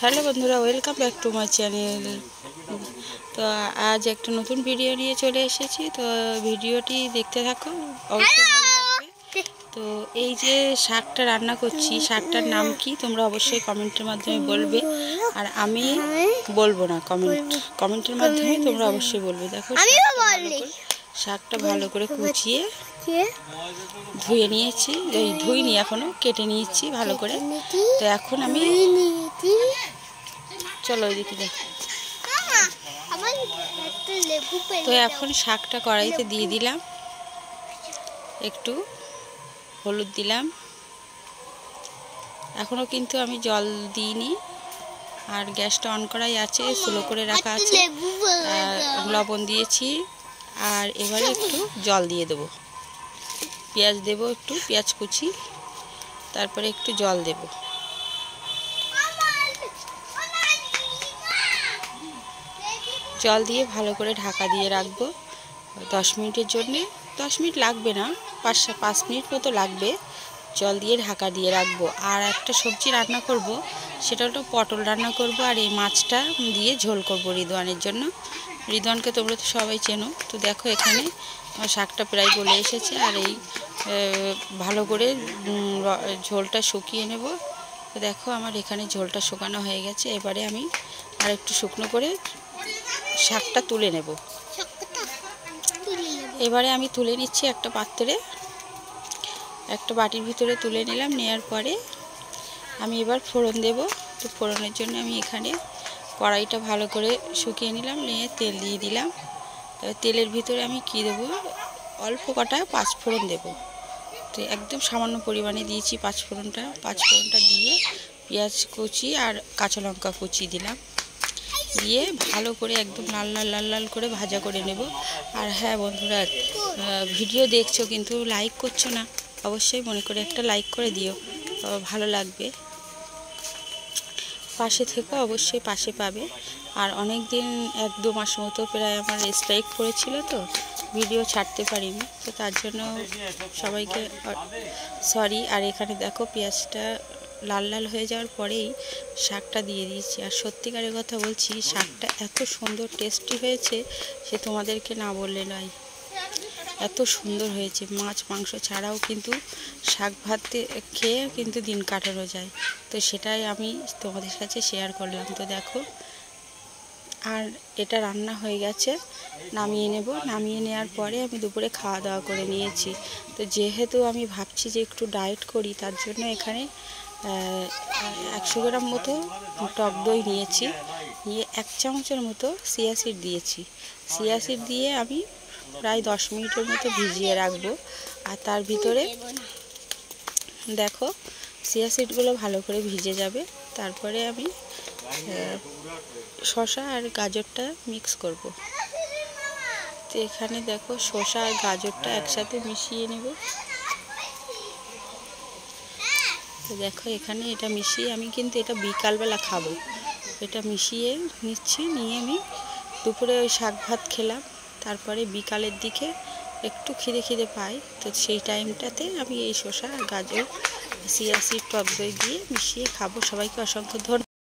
Hello বন্ধুরা, welcome back to my channel. তো আজ একটা নতুন ভিডিও নিয়ে চলে এসেছি। তো ভিডিওটি দেখতে থাকো, অবশ্যই ভালো লাগবে। তো এই যে শাকটা রান্না করছি, শাকটার নাম কি তোমরা অবশ্যই কমেন্টের মাধ্যমে বলবে, আর আমি বলবো না। কমেন্টের মাধ্যমে তোমরা অবশ্যই বলবে। দেখো শাকটা ভালো করে কুচিয়ে ধুয়ে নিয়েছি, ধুইনি এখনো, কেটে নিয়েছি ভালো করে। তো এখন আমি চলো ওইদিকে দেখো। তো এখন শাকটা কড়াইতে দিয়ে দিলাম, একটু হলুদ দিলাম। এখনো কিন্তু আমি জল দিইনি, আর গ্যাসটা অন করাই আছে, স্লো করে রাখা আছে। লবণ দিয়েছি, আর এবারে একটু জল দিয়ে দেবো। পেঁয়াজ দেবো, একটু পেঁয়াজ কুচি, তারপরে একটু জল দেব। জল দিয়ে ভালো করে ঢাকা দিয়ে রাখবো 10 মিনিটের জন্যে। 10 মিনিট লাগবে না, 5 মিনিট মতো লাগবে। জল দিয়ে ঢাকা দিয়ে রাখবো। আর একটা সবজি রান্না করব, সেটা হলো পটল রান্না করব, আর এই মাছটা দিয়ে ঝোল করব রিদওয়ানের জন্য। রিদওয়ানকে তোমরা তো সবাই চেনো। তো দেখো এখানে শাকটা প্রায় গলে এসেছে, আর এই ভালো করে ঝোলটা শুকিয়ে নেব। তো দেখো আমার এখানে ঝোলটা শুকানো হয়ে গেছে। এবারে আমি আর একটু শুকনো করে শাকটা তুলে নেব। এবারে আমি তুলে নিচ্ছি একটা পাত্রে, একটা বাটির ভিতরে তুলে নিলাম। নেওয়ার পরে আমি এবার ফোড়ন দেব। তো ফোড়নের জন্য আমি এখানে কড়াইটা ভালো করে শুকিয়ে নিলাম, নিয়ে তেল দিয়ে দিলাম। তেলের ভিতরে আমি কি দেব, অল্প কটা 5 ফোড়ন দেব। তো একদম সামান্য পরিমাণে দিয়েছি 5 ফোড়নটা। 5 ফোড়নটা দিয়ে পেঁয়াজ কুচি আর কাঁচা লঙ্কা কুচি দিলাম, দিয়ে ভালো করে একদম লাল লাল লাল লাল করে ভাজা করে নেব। আর হ্যাঁ বন্ধুরা, ভিডিও দেখছো কিন্তু লাইক করছো না, অবশ্যই মনে করে একটা লাইক করে দিও, ভালো লাগবে। পাশে থেকে অবশ্যই পাশে পাবে। আর অনেক দিন 1-2 মাস মতো প্রায় আমার স্ট্রাইক পড়েছিল, তো ভিডিও ছাড়তে পারিনি। তো তার জন্য সবাইকে সরি। আর এখানে দেখো পেঁয়াজটা লাল লাল হয়ে যাওয়ার পরেই শাকটা দিয়ে দিয়েছি। আর সত্যিকারের কথা বলছি, শাকটা এত সুন্দর টেস্টি হয়েছে, সে তোমাদেরকে না বললে নয়। এত সুন্দর হয়েছে। মাছ মাংস ছাড়াও কিন্তু শাক ভাত খেয়ে কিন্তু দিন কাটানো যায়। তো সেটাই আমি তোমাদের কাছে শেয়ার করলাম। তো দেখো, আর এটা রান্না হয়ে গেছে, নামিয়ে নেব। নামিয়ে নেওয়ার পরে আমি দুপুরে খাওয়া দাওয়া করে নিয়েছি। তো যেহেতু আমি ভাবছি যে একটু ডায়েট করি, তার জন্য এখানে 100 গ্রাম মতো টক দই নিয়েছি, নিয়ে 1 চামচের মতো চিয়া সিড দিয়েছি। চিয়া সিড দিয়ে আমি প্রায় 10 মিনিটের মতো ভিজিয়ে রাখবো। আর তার ভিতরে দেখো চিয়া সিডগুলো ভালো করে ভিজে যাবে। তারপরে আমি শসা আর গাজরটা মিক্স করব। তো এখানে দেখো শসা আর গাজরটা একসাথে মিশিয়ে নেব। তো দেখো এখানে এটা মিশিয়ে আমি কিন্তু এটা বিকালবেলা খাবো। এটা মিশিয়ে নিচ্ছি, নিয়ে আমি দুপুরে ওই শাক ভাত খেলাম। তারপরে বিকালের দিকে একটু খিদে পাই, তো সেই টাইমটাতে আমি এই শসা আর গাজর চিয়া সিড টক দই দিয়ে মিশিয়ে খাবো। সবাইকে অসংখ্য ধন্যবাদ।